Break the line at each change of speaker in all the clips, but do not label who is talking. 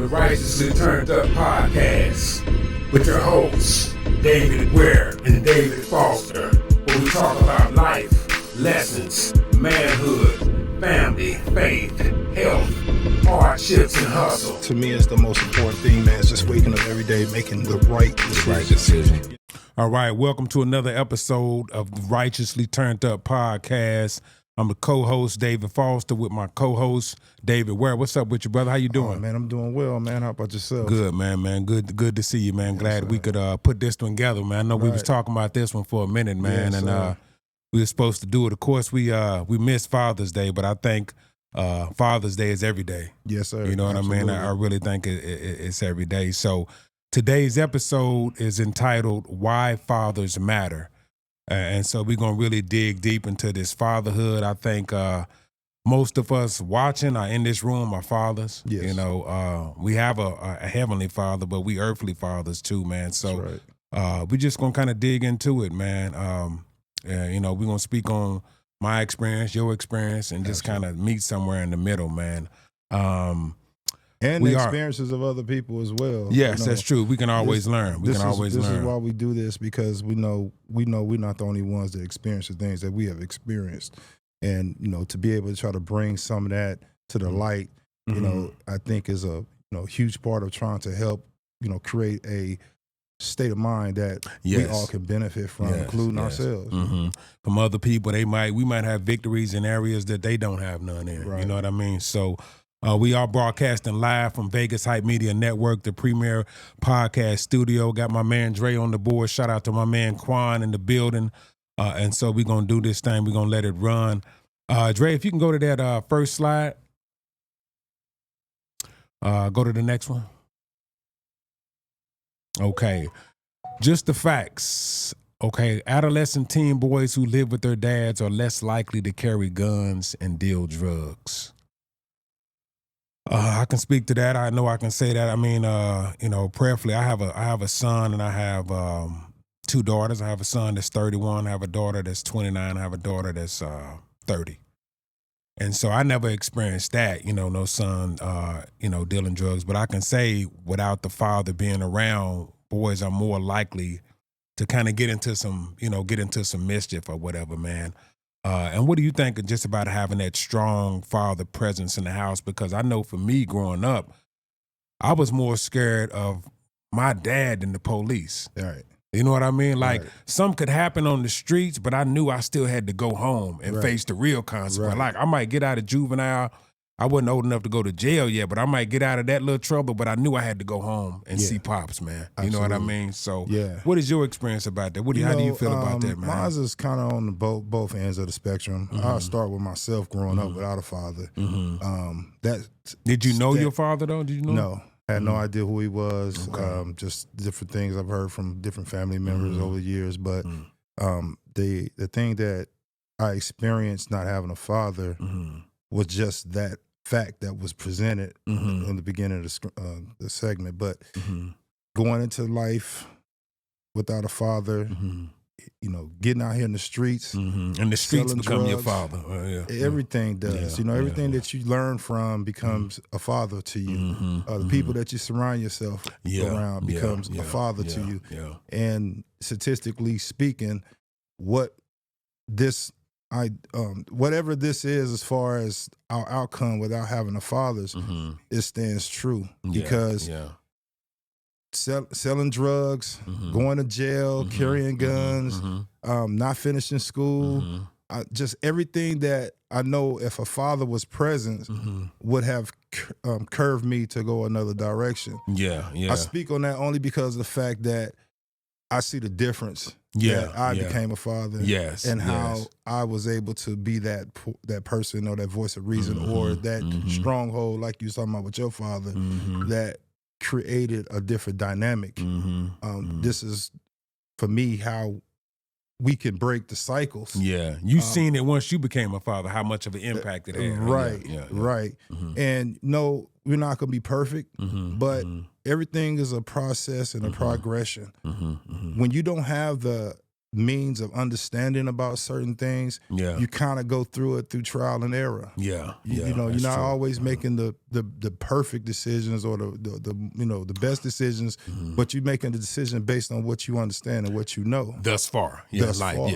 the Righteously Turned Up podcast with your hosts, David Ware and David Foster, where we talk about life, lessons, manhood, family, faith, health, hardships, and hustle.
To me, it's the most important thing, man. It's just waking up every day, making the right decision.
All right, welcome to another episode of the Righteously Turned Up podcast. I'm the co-host, David Foster, with my co-host, David Ware. What's up with you, brother? How you doing?
Oh, man, I'm doing well, man. How about yourself?
Good, man. Good to see you, man. Glad we could put this one together, man. I know we was talking about this one for a minute, man, and we were supposed to do it. Of course, we missed Father's Day, but I think Father's Day is every day.
Yes, sir.
You know what
Absolutely.
I mean? I really think it's every day. So today's episode is entitled Why Fathers Matter. And so we're going to really dig deep into this fatherhood. I think most of us watching are in this room are fathers.
Yes.
You know, we have a heavenly father, but we earthly fathers too, man. So we're just going to kind of dig into it, man. You know, we're going to speak on my experience, your experience, and just kind of meet somewhere in the middle, man.
And the experiences of other people as well.
Yes,
you know,
that's true. We can always learn. This
is why we do this, because we know we're not the only ones that experience the things that we have experienced. And, you know, to be able to try to bring some of that to the light, you know, I think is a huge part of trying to help, create a state of mind that we all can benefit from, including ourselves.
From other people, we might have victories in areas that they don't have none in.
Right.
You know what I mean? So we are broadcasting live from Vegas Hype Media Network, the premier podcast studio. Got my man Dre on the board. Shout out to my man Quan in the building. And so we're going to do this thing. We're going to let it run. Dre, if you can go to that first slide. Go to the next one. Okay. Just the facts. Okay. Adolescent teen boys who live with their dads are less likely to carry guns and deal drugs. I can speak to that. I know I can say that. I mean, prayerfully, I have a son and I have two daughters. I have a son that's 31. I have a daughter that's 29. I have a daughter that's 30. And so I never experienced that, no son, dealing drugs. But I can say without the father being around, boys are more likely to kind of get into some mischief or whatever, man. And what do you think of just about having that strong father presence in the house? Because I know for me growing up, I was more scared of my dad than the police.
Right.
You know what I mean? Like some could happen on the streets, but I knew I still had to go home and face the real consequence. Like I might get out of juvenile. I wasn't old enough to go to jail yet, but I might get out of that little trouble, but I knew I had to go home and see Pops, man.
Absolutely.
You know what I mean? So what is your experience about that? How do you feel about that, man?
Mine is kind of on both ends of the spectrum. I'll start with myself growing up without a father.
Did you know your father, though? Did you know?
No. I had no idea who he was. Okay. Just different things I've heard from different family members over the years. But the thing that I experienced not having a father was just that fact that was presented in the beginning of the segment. But going into life without a father, getting out here in the streets.
And the streets become drugs, your father.
Everything does. Everything that you learn from becomes a father to you. The people that you surround yourself around becomes a father to you. Yeah. And statistically speaking, whatever this is as far as our outcome without having a father, it stands true. Because selling drugs, going to jail, carrying guns, not finishing school, just everything that I know if a father was present would have curved me to go another direction. I speak on that only because of the fact that I see the difference that I became a father and how I was able to be that person or that voice of reason or that stronghold like you was talking about with your father that created a different dynamic. This is, for me, how we can break the cycles.
You seen it once you became a father, how much of an impact it had.
Right. And no, we're not going to be perfect, but everything is a process and a progression. When you don't have the means of understanding about certain things, you kind of go through it through trial and error.
Yeah.
You know, you're not always making the perfect decisions or the the best decisions, but you're making the decision based on what you understand and what you know.
Thus far.
Thus
far.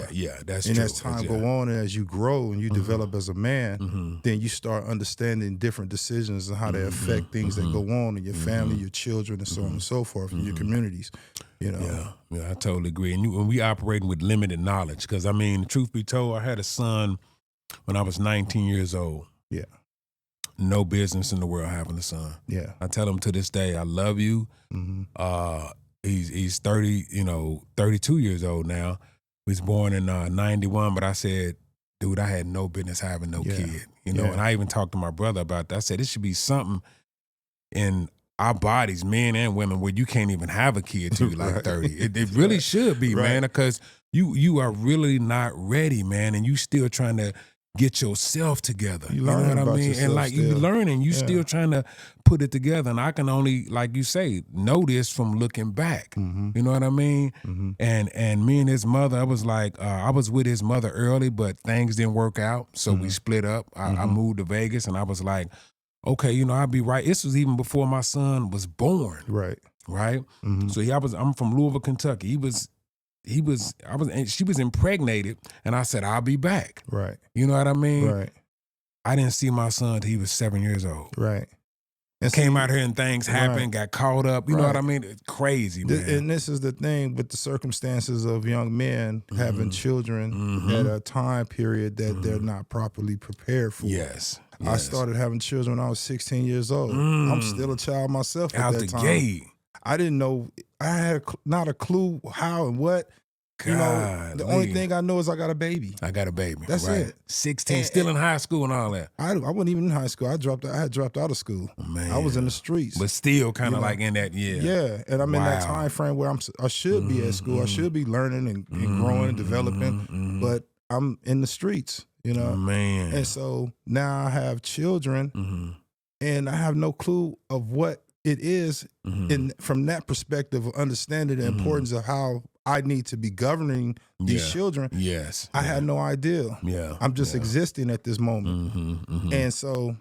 That's
and
true.
as time go on and as you grow and you develop as a man, then you start understanding different decisions and how they affect things that go on in your family, your children, and so on and so forth, in your communities. You know.
Yeah, I totally agree. And we operating with limited knowledge, because I mean, truth be told, I had a son when I was 19 years old.
Yeah.
No business in the world having a son.
Yeah.
I tell him to this day, I love you. He's 32 years old now. He was born in 91, but I said, dude, I had no business having no kid. You know, and I even talked to my brother about that. I said, it should be something in our bodies, men and women, where you can't even have a kid till you're like 30. It really should be, man, because you are really not ready, man, and you still trying to get yourself together. You know what I mean? And like you learning, you still trying to put it together. And I can only, like you say, know this from looking back. You know what I mean? And me and his mother, I was like, I was with his mother early, but things didn't work out. So we split up. I moved to Vegas, and I was like, okay, you know, I'll be right. This was even before my son was born. Right. So I'm from Louisville, Kentucky. She was impregnated, and I said, I'll be back. Right. You know what I mean? Right. I didn't see my son till he was 7 years old. Right. And came out here and things happened, got caught up. You know what I mean? It's crazy, man.
And this is the thing with the circumstances of young men having children at a time period that they're not properly prepared for.
Yes.
I started having children when I was 16 years old. I'm still a child myself at that time. Out the gate. I didn't know. I had not a clue how and what. God, you know, the only thing I know is I got a baby. That's it.
16, still in high school and all that.
I wasn't even in high school. I had dropped out of school. Man. I was in the streets.
But still kind of like in that,
Yeah, and I'm in that time frame where I should be at school. I should be learning and growing and developing, but I'm in the streets, you know.
Man.
And so now I have children, and I have no clue of what it is from that perspective of understanding the importance of how I need to be governing these children.
Yes.
I had no idea.
Yeah.
I'm just existing at this moment. And so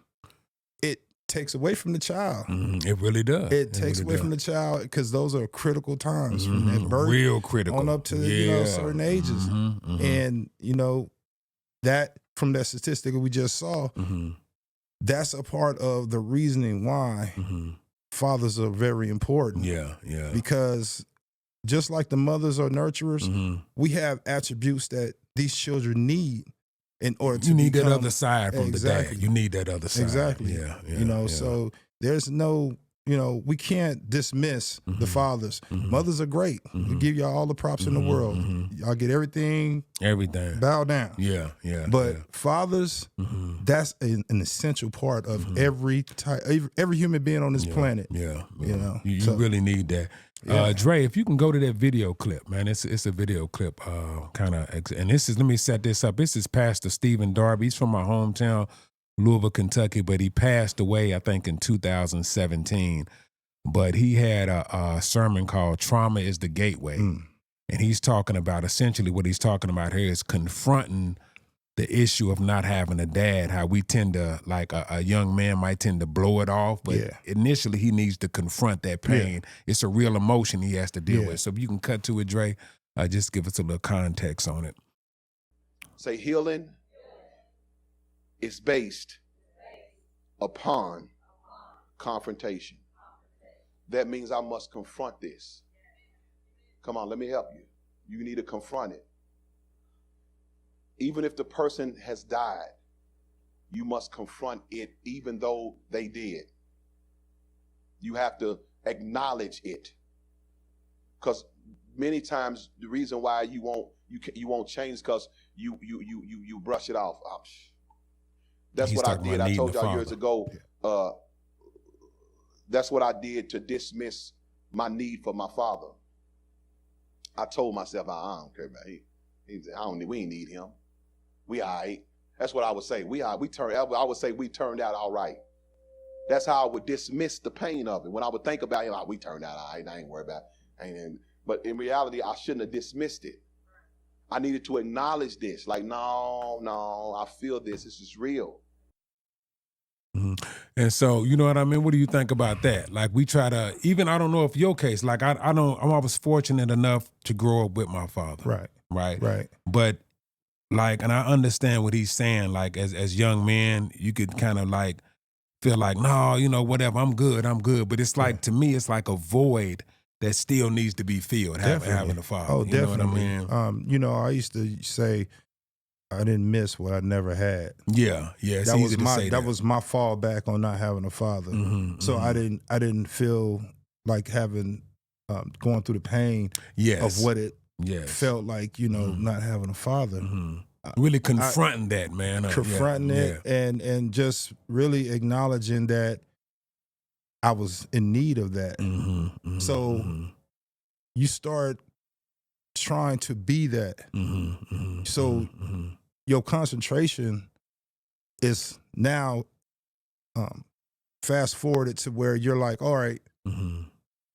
it takes away from the child.
It really does.
It takes away from the child, because those are critical times from that birth
real critical
on up to certain ages. And you know, that from that statistic we just saw, that's a part of the reasoning why fathers are very important.
Yeah.
Because just like the mothers are nurturers, we have attributes that these children need in order to
need that other side from the dad. You need that other side.
Exactly.
Yeah.
You know, so there's no, you know, we can't dismiss the fathers. Mothers are great. We give y'all all the props in the world. Y'all get everything. Bow down.
Yeah.
But fathers, that's an essential part of every human being on this planet.
Yeah.
You know,
you really need that. Dre, if you can go to that video clip, man, it's a video clip, and let me set this up. This is Pastor Stephen Darby. He's from my hometown, Louisville, Kentucky, but he passed away, I think, in 2017. But he had a sermon called "Trauma is the Gateway," and he's talking about, essentially what he's talking about here is confronting the issue of not having a dad, how we tend to, like a young man might tend to blow it off, but initially he needs to confront that pain. It's a real emotion he has to deal with. So if you can cut to it, Dre, just give us a little context on it.
Say healing is based upon confrontation. That means I must confront this. Come on, let me help you. You need to confront it. Even if the person has died, you must confront it even though they did. You have to acknowledge it. Because many times the reason why you won't change is because you brush it off. That's what I did. I told y'all years ago, that's what I did to dismiss my need for my father. I told myself, I don't care about him. We ain't need him. We all right. That's what I would say. I would say we turned out all right. That's how I would dismiss the pain of it. When I would think about it, we turned out all right. I ain't worried about it. But in reality, I shouldn't have dismissed it. I needed to acknowledge this. Like, no, I feel this. This is real.
And so, you know what I mean? What do you think about that? Like, we try to, even, I don't know if your case, like, I was fortunate enough to grow up with my father. Right. But, like, and I understand what he's saying, like, as young men, you could kind of, like, feel like, no, you know, whatever, I'm good. But it's like, to me, it's like a void that still needs to be filled, having a father.
Oh,
you
definitely.
know what I mean?
You know, I used to say I didn't miss what I never had.
Yeah, it's easy to say that.
That was my fallback on not having a father. So I didn't feel like having going through the pain of what it felt like, you know, not having a father.
Really confronting that, man.
Confronting it and just really acknowledging that I was in need of that. So you start trying to be that. So your concentration is now fast forwarded to where you're like, all right,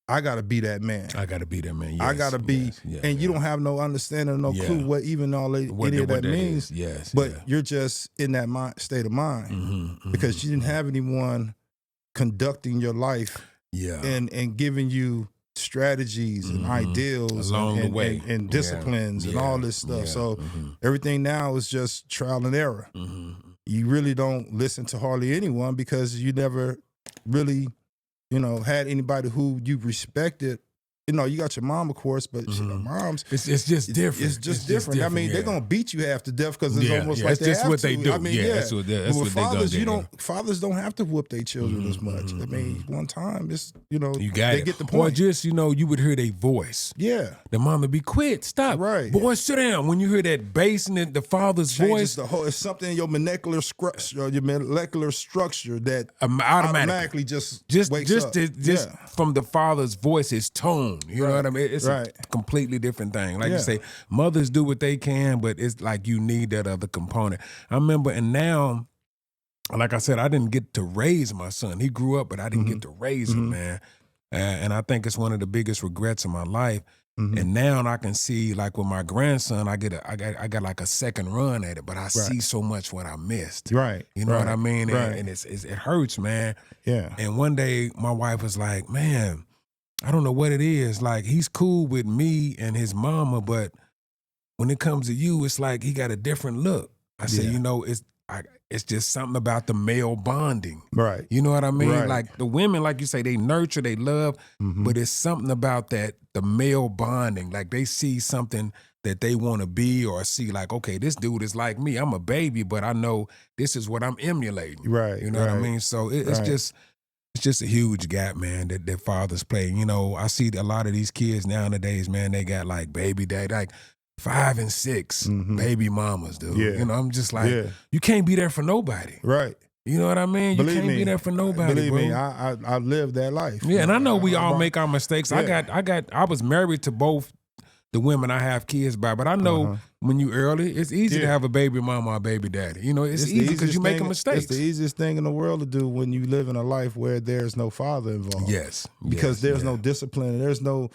I got to be that man.
I got to be that man. Yes,
I got to be, and you don't have no understanding, no clue what even any of that means. But you're just in that state of mind because you didn't have anyone conducting your life and giving you strategies and ideals
along the way
and disciplines and all this stuff. So everything now is just trial and error. You really don't listen to hardly anyone because you never really, you know, had anybody who you respected. You know, you got your mom, of course, but moms,
it's just different.
It's just different. I mean, they're gonna beat you half to death because it's almost like
it's
they
just
have
what
to.
they do.
I mean,
that's what
fathers,
they do.
Fathers don't have to whoop their children as much. I mean, one time, it's
you got
they
it.
get the point.
Or just you would hear their voice.
Yeah,
the mom would be quit, stop,
right,
boy, sit down. When you hear that bass and the father's voice,
it's something in your molecular structure that automatically just wakes up.
Just from the father's voice, his tone. You know what I mean? It's a completely different thing. Like you say, mothers do what they can, but it's like you need that other component. I remember, and now, like I said, I didn't get to raise my son. He grew up, but I didn't get to raise him, man. And I think it's one of the biggest regrets of my life. And now I can see, like with my grandson, I got like a second run at it, but I see so much what I missed.
Right.
You know what I mean?
Right.
And it hurts, man.
Yeah.
And one day my wife was like, man, I don't know what it is. Like, he's cool with me and his mama, but when it comes to you, it's like he got a different look. I said, it's just something about the male bonding.
Right.
You know what I mean?
Right.
Like the women, like you say, they nurture, they love, but it's something about the male bonding. Like they see something that they want to be or see like, okay, this dude is like me. I'm a baby, but I know this is what I'm emulating.
Right.
You know what I mean? So it's just a huge gap, man, that fathers play. You know, I see a lot of these kids nowadays, man, they got like baby daddy, like 5 and 6 baby mamas, dude.
Yeah.
You know, I'm just like, you can't be there for nobody.
Right.
You know what I mean? You can't be there for nobody.
Believe
bro.
me, I lived that life.
Yeah, and I know we all make our mistakes. I was married to both the women I have kids by, but I know when you early, it's easy to have a baby mama or a baby daddy. You know, it's easy because you make mistakes.
It's the easiest thing in the world to do when you live in a life where there's no father involved.
Yes.
Because there's no discipline. There's no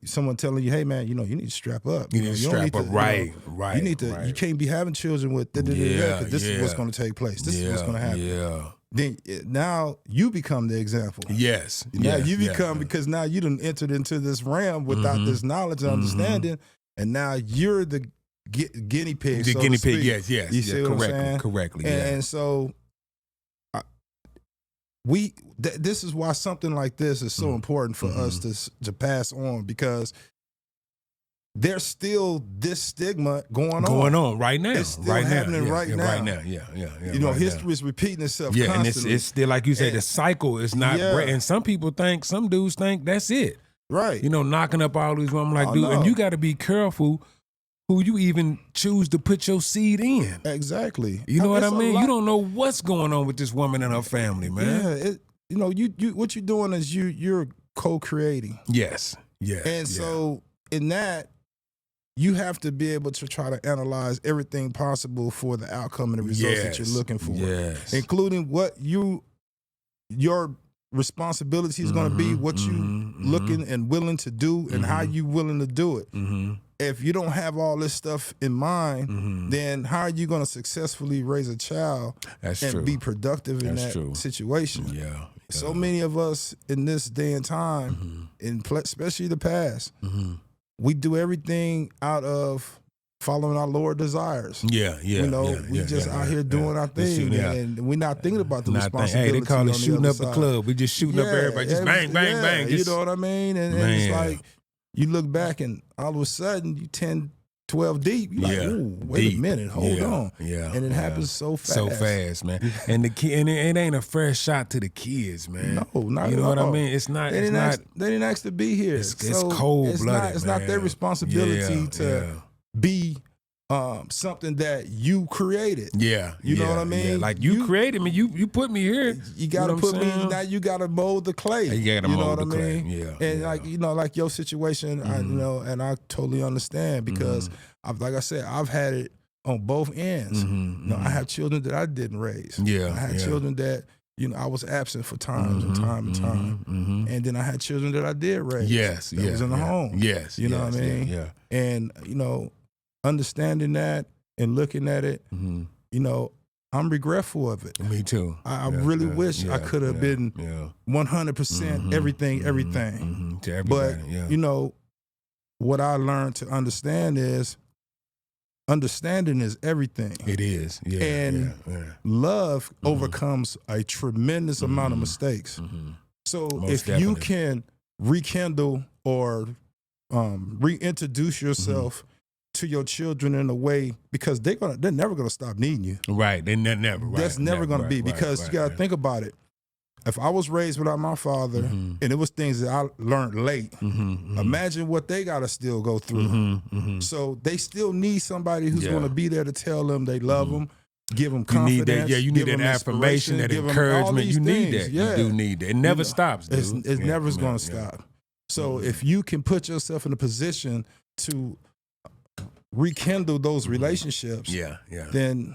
someone telling you, hey man, you need to strap up.
You need to strap up. Right.
You need to. You can't be having children with because this is what's going to take place. This is what's going to happen.
Yeah.
Then now you become the example.
Yes.
Now you become because now you done entered into this realm without this knowledge and understanding, and now you're the guinea pig.
The guinea pig. Yes.
You see what I'm saying?
Correctly.
And so this is why something like this is so important for us to pass on, because there's still this stigma going on
right now.
It's still happening right now.
Right now, yeah.
You know, history is repeating itself constantly.
And it's still, like you say, the cycle is not great. And some dudes think that's it.
Right.
You know, knocking up all these women, like, dude, and you got to be careful who you even choose to put your seed in.
Exactly.
You know what I mean? You don't know what's going on with this woman and her family, man.
Yeah. You what you're doing is you're co-creating.
Yes. Yeah.
And so in that, you have to be able to try to analyze everything possible for the outcome and the results that you're looking for.
Yes.
Including what your responsibility is going to be, what you looking and willing to do, and how you willing to do it. If you don't have all this stuff in mind, then how are you going to successfully raise a child and be productive in that situation?
Yeah.
So many of us in this day and time, especially the past, we do everything out of following our Lord desires.
Yeah.
You know, we just out here doing our thing, and we're not thinking about the responsibility.
Hey, they call it shooting up the
side.
club. We just shooting up everybody, just bang, bang, bang.
You know what I mean? And it's like, you look back and all of a sudden you 10, 12 deep. You're like, ooh, wait a minute, hold on.
Yeah.
And it happens so fast.
So fast, man. And and it ain't a fair shot to the kids, man.
No, not
you
at
know
all.
what I mean? It's not.
They didn't ask to be here.
It's cold-blooded.
It's not their responsibility to be something that you created.
Yeah.
You know what I mean?
Yeah. Like you created me. You put me here.
You gotta put me, now you gotta mold the clay.
You gotta mold the clay.
Yeah. And like your situation, I and I totally understand, because like I said, I've had it on both ends. I have children that I didn't raise.
Yeah.
I had children that, I was absent for times and time. And then I had children that I did raise.
Yes.
That was in the home.
Yes.
You know what I mean?
Yeah.
And, understanding that and looking at it, I'm regretful of it.
Me too.
I really wish I could have been 100% everything.
To everybody,
But, what I learned to understand is, understanding is everything.
It is. Yeah.
And love overcomes a tremendous amount of mistakes. So
Most
if you can rekindle or reintroduce yourself to your children in a way, because they're never gonna stop needing you.
Right. They never. Right.
That's never gonna be, because you gotta think about it. If I was raised without my father, and it was things that I learned late, imagine what they gotta still go through. So they still need somebody who's gonna be there to tell them they love them, give them confidence.
You need that affirmation, that encouragement. You need that.
Yeah.
You do need that. It never stops, dude.
It's never gonna stop. So if you can put yourself in a position to rekindle those relationships, then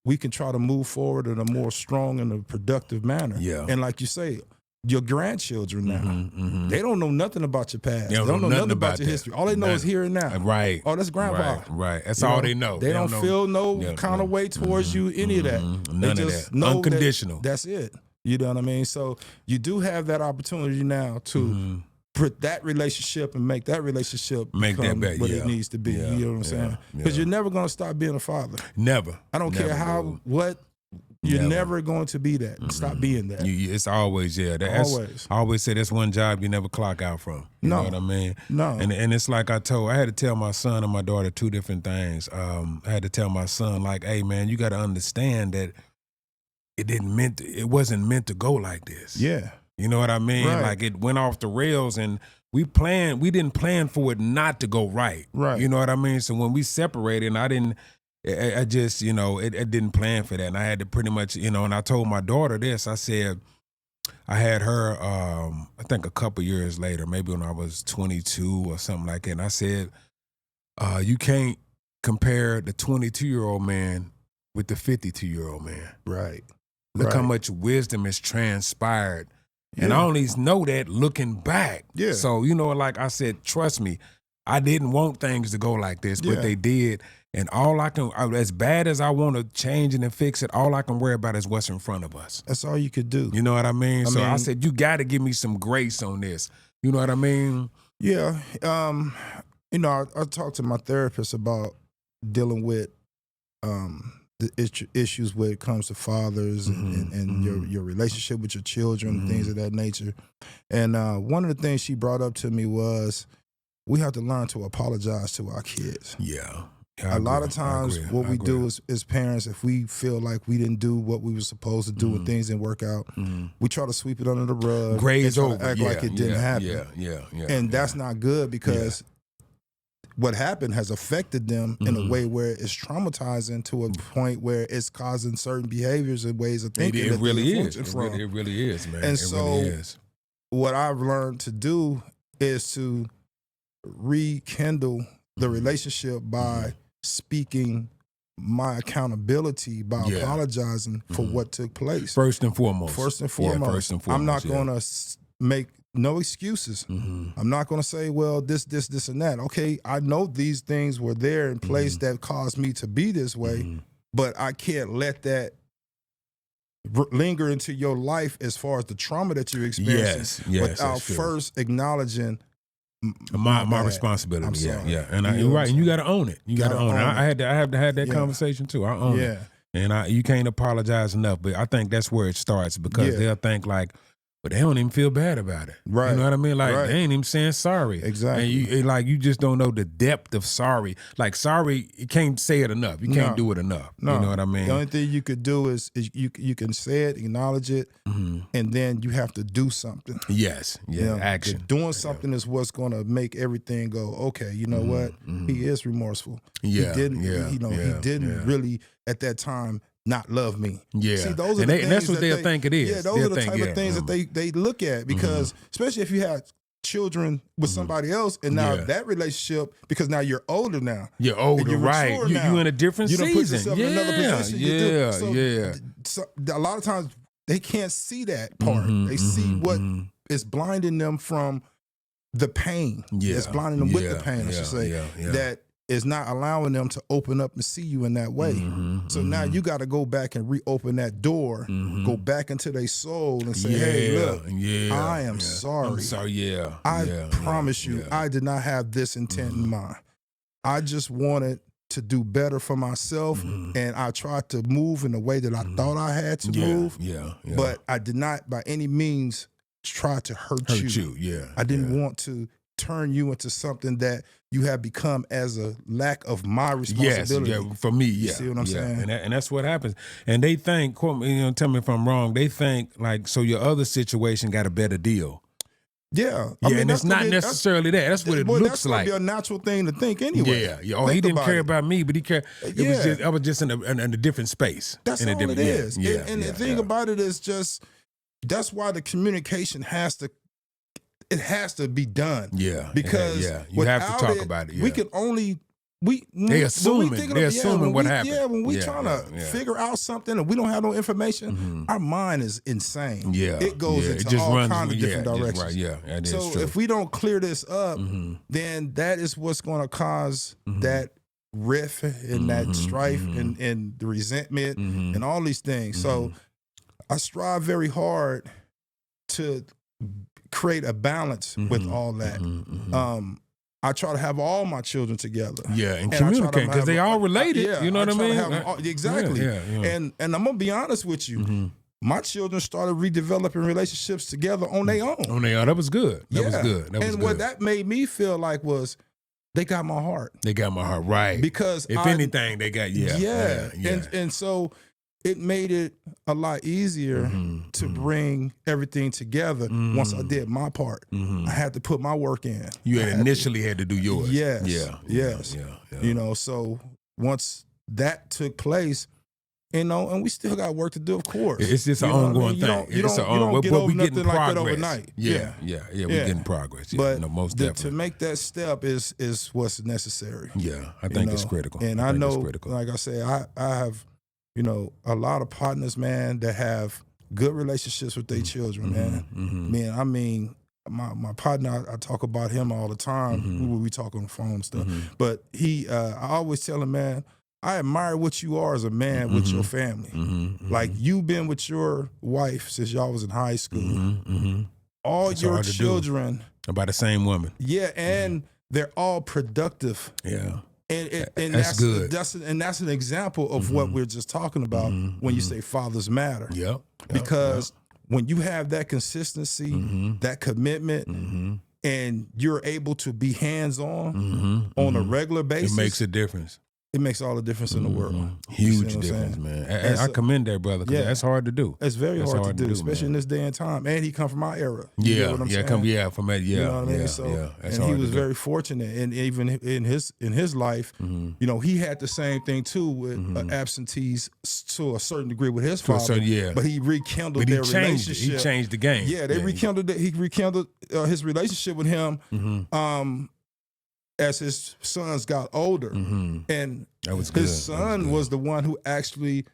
we can try to move forward in a more strong and a productive manner. And like you say, your grandchildren now, they don't know nothing about your past. They don't know nothing about your history. All they know is here and now.
Right.
Oh, that's grandpa.
Right. That's all they know.
They don't feel no kind of way towards you, any of that.
None
they
of
just
that.
know
Unconditional.
That's it. You know what I mean? So you do have that opportunity now to put that relationship and make that relationship become what it needs to be. You know what I'm saying? Because you're never going to stop being a father.
Never.
I don't care how, what, you're never going to be that. Stop being that.
It's always,
always.
I always say that's one job you never clock out from. You know what I mean?
No.
And it's like I had to tell my son and my daughter two different things. I had to tell my son, like, hey, man, you got to understand that it wasn't meant to go like this.
Yeah.
You know what I mean?
Right.
Like, it went off the rails, and we didn't plan for it not to go right.
Right.
You know what I mean? So when we separated, I just, it didn't plan for that. And I had to pretty much, and I told my daughter this. I said, I had her, I think a couple years later, maybe when I was 22 or something like that. And I said, you can't compare the 22-year-old man with the 52-year-old man.
Right.
Look how much wisdom has transpired. And I only know that looking back.
Yeah.
So, like I said, trust me, I didn't want things to go like this, but they did. And all as bad as I want to change it and fix it, all I can worry about is what's in front of us.
That's all you could do.
You know what I mean? I said, you got to give me some grace on this. You know what I mean?
Yeah. I talked to my therapist about dealing with the issues when it comes to fathers and your relationship with your children, things of that nature. And one of the things she brought up to me was, we have to learn to apologize to our kids.
Yeah.
A lot of times what we do as parents, if we feel like we didn't do what we were supposed to do and things didn't work out, we try to sweep it under the rug.
Graze
and
over.
Act like it didn't happen.
Yeah.
And that's not good, because what happened has affected them in a way where it's traumatizing, to a point where it's causing certain behaviors and ways of thinking.
It really is.
It
really is, man.
And what I've learned to do is to rekindle the relationship by speaking my accountability by apologizing for what took place.
First and foremost.
First and foremost.
First and foremost.
I'm not going to make no excuses. I'm not going to say, well, this, and that. Okay, I know these things were there in place that caused me to be this way, but I can't let that linger into your life as far as the trauma that you're experiencing without first acknowledging
my responsibility.
I'm sorry.
Yeah. And you're right. And you got to own it. You got to own it. I have to have that conversation too. I own it. And you can't apologize enough. But I think that's where it starts, because they'll think like, but they don't even feel bad about it.
Right.
You know what I mean? Like, they ain't even saying sorry.
Exactly.
And you just don't know the depth of sorry. Like, sorry, you can't say it enough. You can't do it enough.
No.
You know what I mean?
The only thing you could do is you can say it, acknowledge it, and then you have to do something.
Yes. Yeah. Action.
Doing something is what's going to make everything go, okay, you know what? He is remorseful.
Yeah.
He didn't, he didn't really at that time not love me.
Yeah.
See, those are the things
that's what they'll think it is.
Yeah, those are the type of things that they look at, because especially if you have children with somebody else, and now that relationship, because now you're older now.
You're older,
you're
right. You in a different season.
You don't put yourself in another position.
Yeah.
So a lot of times they can't see that part. They see what is blinding them from the pain.
Yeah.
It's blinding them with the pain, I should say. That is not allowing them to open up and see you in that way. So now you got to go back and reopen that door, go back into their soul and say, hey, look, I am sorry.
I'm sorry,
I promise you, I did not have this intent in mind. I just wanted to do better for myself, and I tried to move in the way that I thought I had to move, but I did not by any means try to hurt you. I didn't want to turn you into something that you have become as a lack of my responsibility.
Yes, for me,
You see what I'm saying?
And that's what happens. And they think, quote me, tell me if I'm wrong, they think like, so your other situation got a better deal.
Yeah.
I mean, and it's not necessarily that. That's what it looks like.
That's be a natural thing to think anyway.
Yeah. Oh, he didn't care about me, but he cared. I was just in a different space.
That's all it is. And the thing about it is just, that's why the communication has to be done.
Yeah.
Because
you have to talk about it.
We can only
they assuming what happened.
Yeah, when we trying to figure out something and we don't have no information, our mind is insane.
Yeah.
It goes into all kinds of different directions.
Right.
So if we don't clear this up, then that is what's going to cause that rift and that strife and the resentment and all these things. So I strive very hard to create a balance with all that. I try to have all my children together.
Yeah, and communicate, because they all related. You know what I mean?
Exactly. And I'm going to be honest with you. My children started redeveloping relationships together on their own.
That was good. That was good.
What that made me feel like was, they got my heart.
They got my heart, right.
Because
if anything, they got,
And so it made it a lot easier to bring everything together once I did my part. I had to put my work in.
You initially had to do yours.
Yes. You know, so once that took place, you know, and we still got work to do, of course.
It's just an ongoing thing.
You don't get over nothing like that overnight.
We're getting progress.
But
most definitely.
To make that step is what's necessary.
Yeah, I think it's critical.
And I know, like I said, I have, you know, a lot of partners, man, that have good relationships with their children, man. I mean, my partner, I talk about him all the time. We talk on the phone and stuff. But I always tell him, man, I admire what you are as a man with your family. Like, you've been with your wife since y'all was in high school. All that's your children
are by the same woman.
Yeah, and they're all productive.
Yeah.
And
that's good.
That's an example of what we're just talking about when you say fathers matter. Because when you have that consistency, that commitment, and you're able to be hands-on on a regular basis,
it makes a difference.
It makes all the difference in the world.
Huge difference, man. I commend that, brother, because that's hard to do.
It's very hard to do, especially in this day and time. And he come from our era.
You know
what I'm saying?
From that.
You know what I mean? So, and he was very fortunate, and even in his life, you know, he had the same thing too with absentees to a certain degree with his father. But he rekindled their relationship.
He changed the game.
Yeah, they rekindled. He rekindled his relationship with him. as his sons got older. And
That was good.
his son was the one who actually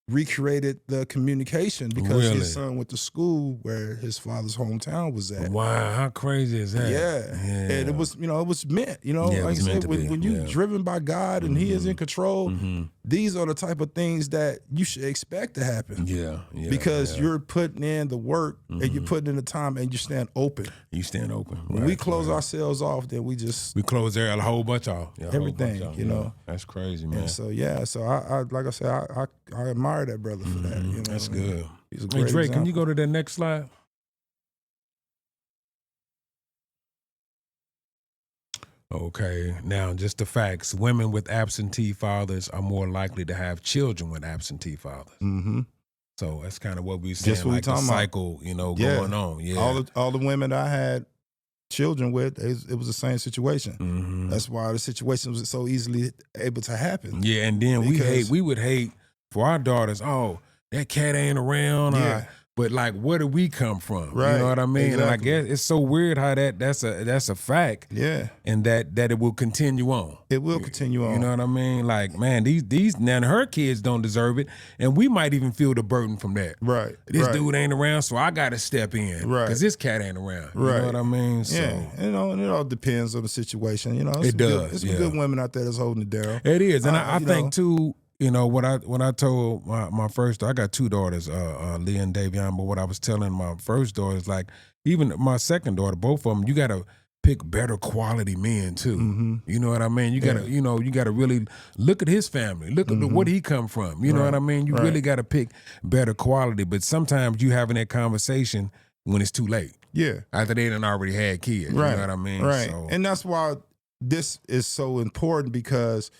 recreated the communication because
Really?
his son went to school where his father's hometown was at.
Wow, how crazy is that?
Yeah. And it was, it was meant,
Yeah, it
like I
was meant
said,
to
when
be.
you're driven by God and he is in control, these are the type of things that you should expect to happen.
Yeah.
Because you're putting in the work and you're putting in the time and you stand open.
You stand open.
When we close ourselves off, then we just...
We close there a whole bunch off. Yeah,
everything, you know.
That's crazy, man.
And so, I like I said, I admire that brother for that.
That's good.
He's a
Hey,
great
Drake,
example.
can you go to that next slide? Okay, now just the facts. Women with absentee fathers are more likely to have children with absentee fathers. So that's kind of what we saying,
Just what we
like the
talking about.
cycle, going on. Yeah.
All the women I had children with, it was the same situation. That's why the situation was so easily able to happen.
Yeah, and then we would hate for our daughters, oh, that cat ain't around.
Yeah.
But like, where do we come from?
Right.
You know what I mean?
Exactly.
And I guess it's so weird how that's a fact.
Yeah.
And that it will continue on.
It will continue on.
You know what I mean? Like, man, these now her kids don't deserve it, and we might even feel the burden from that.
Right.
This dude ain't around, so I got to step in.
Right.
Because this cat ain't around. You
Right.
know what I mean? So,
yeah. And it all depends on the situation.
It does.
There's some good women out there that's holding it down.
It is, and I
you
think
know,
too. When I told my first, I got two daughters, Leah and Davion, but what I was telling my first daughter is like, even my second daughter, both of them, you got to pick better quality men too. You know what I mean? You got to, you got to really look at his family, look at what he come from. You know what I mean? You really got to pick better quality, but sometimes you having that conversation when it's too late.
Yeah.
After they done already had kids.
Right.
You know what I mean?
Right.
So,
And that's why this is so important because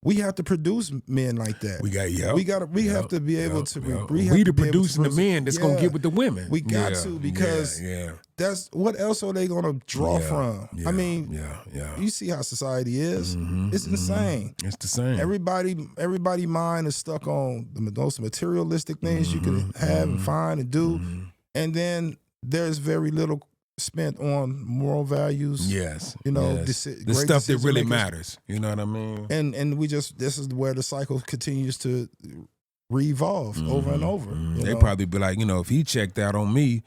we have to produce men like that.
we
have to be able to.
We the producing the men that's gonna get with the women.
We got to because that's what else are they gonna draw from? I mean, you see how society is. It's insane.
It's the same.
Everybody mind is stuck on the most materialistic things you can have and find and do, and then there's very little spent on moral values.
Yes.
The
stuff that really matters. You know what I mean?
And this is where the cycle continues to revolve over and over.
They probably be like, if he checked out on me,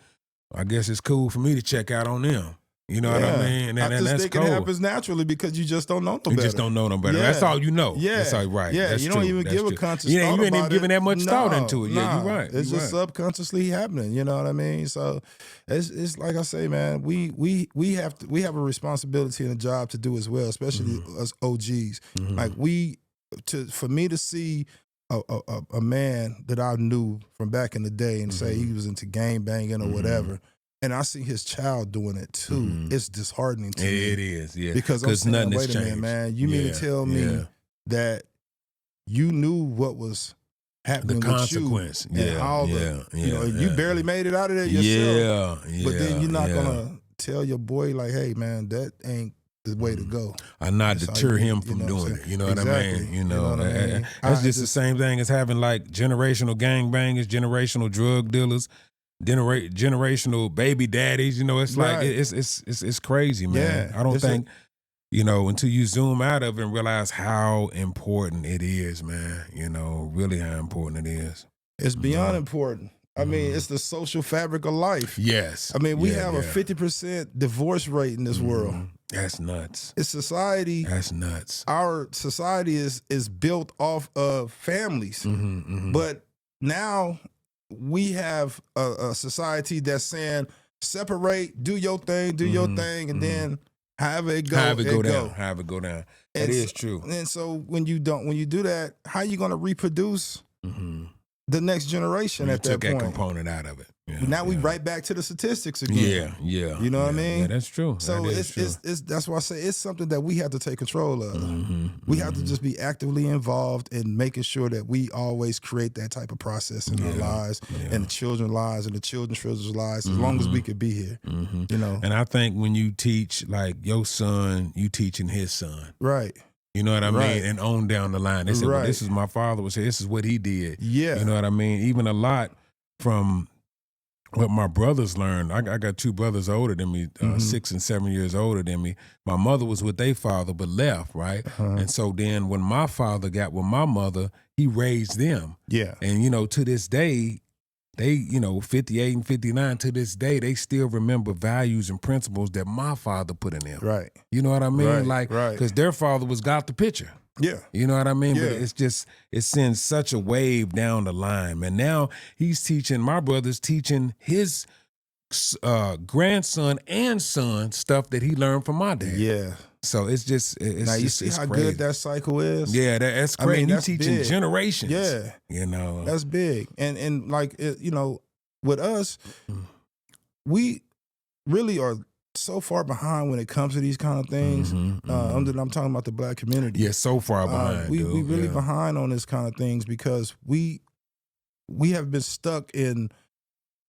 I guess it's cool for me to check out on them. You know what I mean? And
just
that's
think
cool.
it happens naturally because you just don't know no better.
You just don't know no better.
Yeah.
That's all you know.
Yeah.
That's all right.
Yeah,
that's
you don't
true.
even
That's
give
true.
a conscious
You
thought
ain't even
about
giving
it.
that much thought into it. Yeah, you're right.
It's just subconsciously happening. You know what I mean? So it's like I say, man, we have a responsibility and a job to do as well, especially us OGs. Like for me to see a man that I knew from back in the day and say he was into gang banging or whatever, and I see his child doing it too, it's disheartening to me.
It is, yeah.
Because I'm saying,
nothing has
wait a minute,
changed.
man, you mean to tell me that you knew what was happening
the consequence,
with you and all you barely made it out of there yourself. But then you're not gonna tell your boy like, hey man, that ain't the way to go.
I not deter him from doing it. You know what I mean? You know
what I mean?
That's just the same thing as having like generational gangbangers, generational drug dealers, generational baby daddies. It's like it's crazy, man.
Yeah,
I don't think until you zoom out of it and realize how important it is, man. Really how important it is.
It's beyond important. I mean, it's the social fabric of life.
Yes.
I mean, we have a 50% divorce rate in this world.
That's nuts.
It's society.
That's nuts.
Our society is built off of families. But now we have a society that's saying, separate, do your thing, and then however it go,
Have it go down. That is true.
And so when you do that, how you going to reproduce the next generation at that point?
Took that component out of it.
Now we right back to the statistics again.
Yeah.
You know what I mean?
Yeah, that's true.
So it's that's why I say it's something that we have to take control of. We have to just be actively involved in making sure that we always create that type of process in our lives and the children's lives and the children's lives as long as we could be here.
And I think when you teach like your son, you teaching his son.
Right.
You know what I mean? And on down the line. They said, well, this is my father was here. This is what he did.
Yeah.
You know what I mean? Even a lot from what my brothers learned. I got two brothers older than me, 6 and 7 years older than me. My mother was with their father but left, right? And so then when my father got with my mother, he raised them.
Yeah.
And, you know, to this day, they, you know, 58 and 59, to this day, they still remember values and principles that my father put in them.
Right.
You know what I mean?
Right,
Like,
right.
because their father was got the picture.
Yeah.
You know what I mean?
Yeah.
But it's just, it sends such a wave down the line. And now he's teaching, my brother's teaching his grandson and son stuff that he learned from my dad.
Yeah.
So it's just, it's
Now you
just,
see
it's
how
crazy.
good that cycle is?
Yeah, that's
I
crazy.
mean,
You
that's
teaching
big.
generations.
Yeah.
You know.
That's big. And like, you know, with us, we really are so far behind when it comes to these kind of things. I'm talking about the Black community.
Yeah, so far behind.
We
dude.
really
Yeah.
behind on this kind of things because we have been stuck in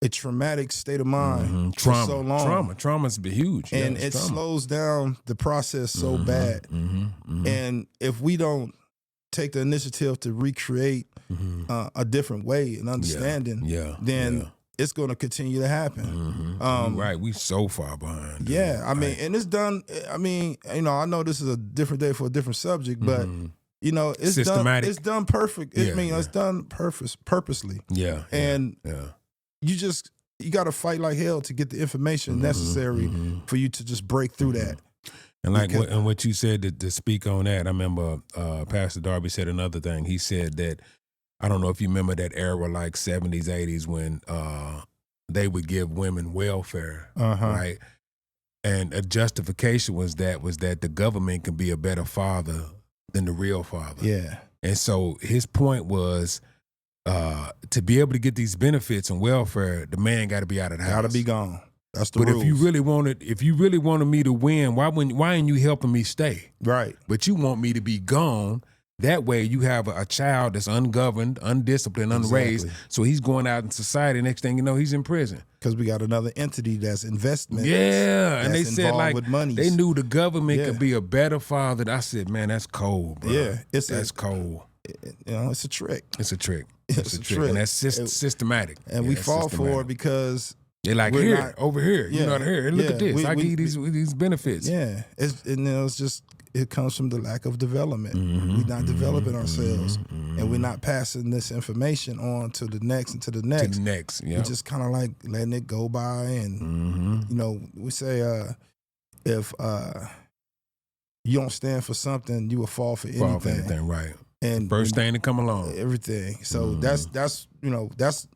a traumatic state of mind for so long.
Trauma's been huge.
And
yeah,
it
trauma.
slows down the process so bad. And if we don't take the initiative to recreate a different way and understanding, then it's going to continue to happen.
Right, we so far behind. Dude.
Yeah, I mean, and it's done. I mean, you know, I know this is a different day for a different subject, but you know, it's
Systematic.
done. It's done perfect. I mean, it's done purposely.
Yeah,
and you got to fight like hell to get the information necessary for you to just break through that.
And like what you said to speak on that, I remember Pastor Darby said another thing. He said that, I don't know if you remember that era, like 70s, 80s, when they would give women welfare, right? And a justification was that the government can be a better father than the real father.
Yeah.
And so his point was to be able to get these benefits and welfare, the man got to be out of the house.
Got to be gone. That's the
But
rules.
if you really wanted me to win, why ain't you helping me stay?
Right.
But you want me to be gone. That way you have a child that's ungoverned, undisciplined, unraised.
Exactly.
So he's going out in society. Next thing you know, he's in prison.
Because we got another entity that's investment.
Yeah. And they said like
with monies.
they knew the government could be a better father. I said, man, that's cold, bro.
Yeah.
That's cold.
You know, it's a trick.
It's a trick.
It's a trick.
And that's systematic.
And we fall for it because
they're like, here, over here. You know, here. Look at this. I give you these benefits.
Yeah. It's just, it comes from the lack of development. We're not developing ourselves, and we're not passing this information on to the next and to the next.
To the next, yeah.
We're just kind of like letting it go by, and you know, we say if you don't stand for something, you will fall for anything.
Fall for anything, right?
And
first thing to come along,
everything. So that's you know, that's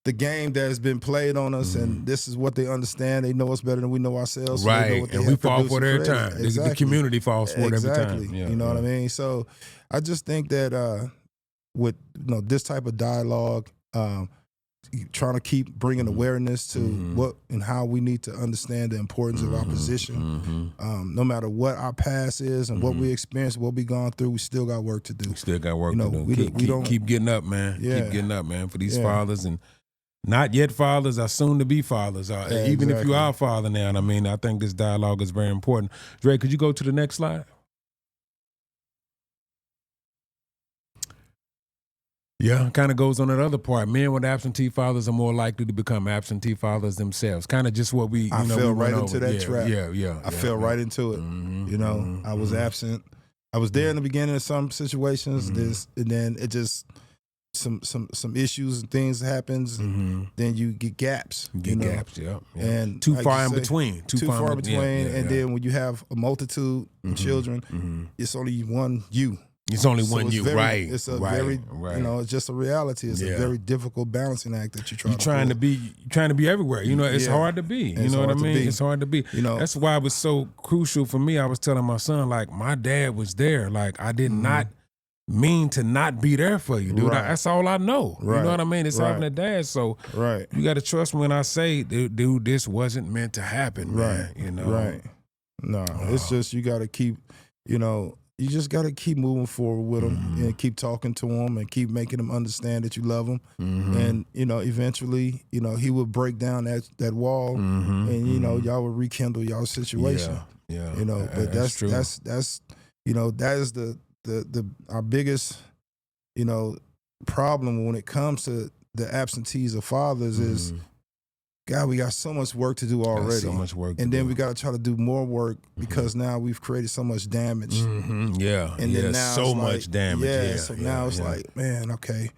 the game that has been played on us, and this is what they understand. They know us better than we know ourselves. So
right,
they know what they
and
have
we fall
produced
for it every
and created.
time.
Exactly.
The community falls for it every time. Yeah,
you know what I mean? So I just think that with this type of dialogue, trying to keep bringing awareness to what and how we need to understand the importance of our position. No matter what our past is and what we experienced, what we gone through, we still got work to do.
We still got work to do. Keep getting up, man.
Yeah.
Keep getting up, man, for these fathers and not yet fathers are soon to be fathers. Even if you are a father now, and I mean, I think this dialogue is very important. Dre, could you go to the next slide? Yeah, kind of goes on that other part. Men with absentee fathers are more likely to become absentee fathers themselves. Kind of just what we,
I fell right into that trap.
Yeah.
I fell right into it. You know, I was absent. I was there in the beginning of some situations. And then it just some issues and things happens. And then you get gaps.
Gaps, yeah.
And
too
like
far
you
in
say,
between.
Too far in between. And then when you have a multitude of children, it's only one you.
It's only one
it's
you,
very,
right?
It's a
right,
very, it's just a reality. It's a very difficult balancing act that you're trying to
be everywhere. You know, it's hard to be. You know what I mean? It's hard to be.
You know,
that's why it was so crucial for me. I was telling my son, like, my dad was there. Like, I did not mean to not be there for you, dude. That's all I know. You know what I mean? It's having a dad. So you got to trust me when I say, dude, this wasn't meant to happen, man. You know?
Right. No, it's just you got to keep, you just got to keep moving forward with them and keep talking to them and keep making them understand that you love them. And, eventually, he would break down that wall and, y'all would rekindle y'all situation.
Yeah.
But that's true. That's that is the our biggest, problem when it comes to the absentees of fathers is God, we got so much work to do already.
So much work,
and then we got to try to do more work because now we've created so much damage.
Yeah,
and then now
so
it's
much
like,
damage. Yeah,
so now it's like, man, okay.